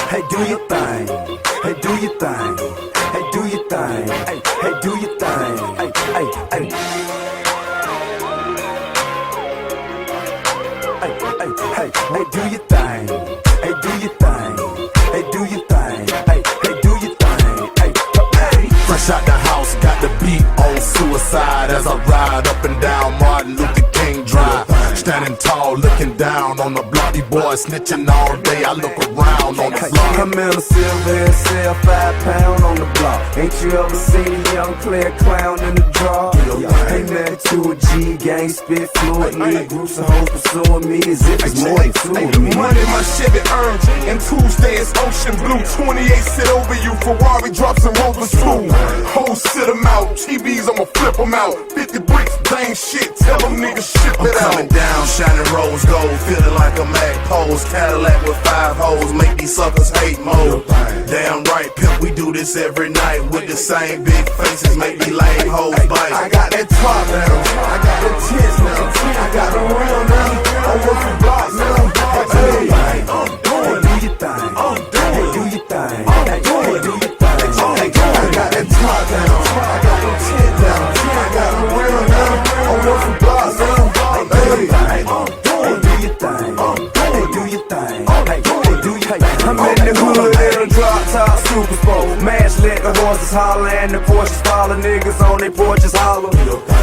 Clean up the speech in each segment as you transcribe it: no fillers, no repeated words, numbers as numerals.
Hey, do your thing. Hey, do your thing. Hey, do your thing. Hey, do your thing. Hey. Hey, do your thing. Hey, do your thing. Hey, do your thing. Hey, do your thing. Hey. Fresh out the house, got the beat on suicide as I ride up and down Martin Luther King Drive. Standing tall, looking down on the block. These boys snitching all day. I look around on the block. I'm in a silver SL, 5 pound on the block. Ain't you ever seen a young player clown in the draw? Ain't married to a G gang, spit fluently. Groups of hoes pursuing me as if it's more than two of me. Money my Chevy earned, and Tuesday is ocean blue. 28 sit over you, Ferrari drops and Rovers too. Hoes sit them out, TVs I'ma flip them out. 50 bricks, dang shit, tell them niggas ship it out. Coming down, shining rose gold, feeling like a Mac pose. Cadillac with 5 hoes, make these suckers hate mode. Damn right, pimp, we do this every night with the same big faces, make these lame hoes bite. I got that top now, I got the tits now, I got the real now, I work for blocks now. Hey, do your thing. Hey, do your thing. Hey, do your thing. I got that top down, I got the tits down, I got the real now, I work for blocks now. Do your thing. Hey, do your thing. Hey, do your thing. I'm in the hood in a drop top super sport. Mash liquor, horses holler, and the Porsches follow. Niggas on they porches holler.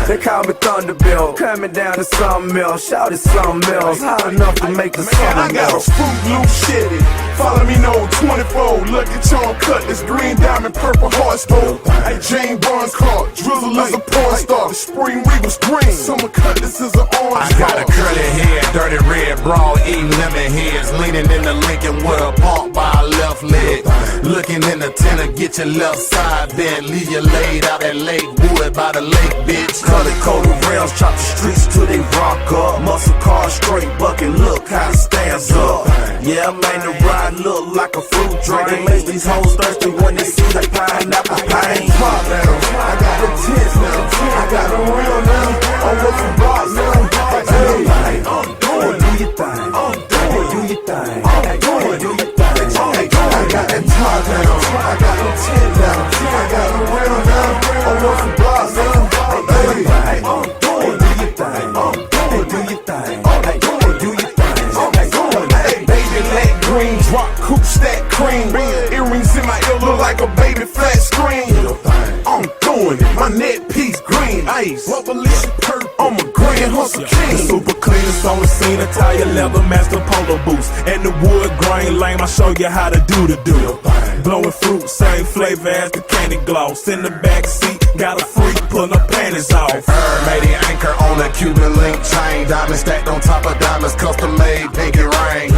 They call me Thunderbill. Coming down to something else. Shout it something else. Hot enough to make the sun I got a Fruit Loop shitty. Follow me no 24. Look at y'all cut this green diamond purple horse boat. Hey, Jane Barnes car. Drizzle is a porn star. The spring Regal's green. Summer cut this is an orange. I got a curly head, dirty red bra, eating lemon heads. Leaning in the Lincoln with a pump by a left leg. Looking in the tenor, get your left side bent. Leave you laid out at Lake Wood by the lake, bitch. Color coded rails, chop the streets till they rock up. Muscle car straight bucket, look how it stands up. Yeah, man, the ride look like a fruit drink. It makes these hoes thirsty when they see the pineapple pain. I got the tits now, I got the real now, I work for blocks now. Do your thing. Do your thing. Do your thing. I got that top down, I got the tits down, I got the real now, I work for blocks now. Do your thing. Do your thing. Do your thing. Baby leg green, drop coupe stack cream. Earrings in my ear look like a baby flat screen. I'm doing it, my neck piece green ice. Bubbly purple, I'm a grand hustle king. Super cleanest on the scene, Italian leather master polo boots. And the wood grain lame, I show you how to do the do. Blowing fruit, same flavor as the candy gloss. In the back seat, got a freak pulling her panties off. Made the anchor on a Cuban link chain. Diamonds stacked on top of diamonds, custom made pinky ring.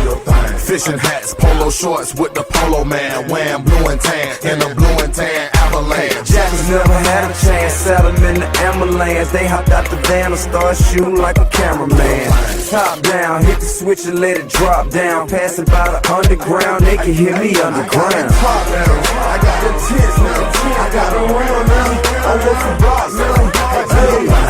Fishing hats, polo shorts with the polo man. Wham, blue and tan, in the blue and tan avalanche. Jackers never had a chance, sat them in the ambulance. They hopped out the van and started shooting like a cameraman. Top down, hit the switch and let it drop down. Passing by the underground, they can hear me underground. I got the tits now, I got the real now, I work for blocks now.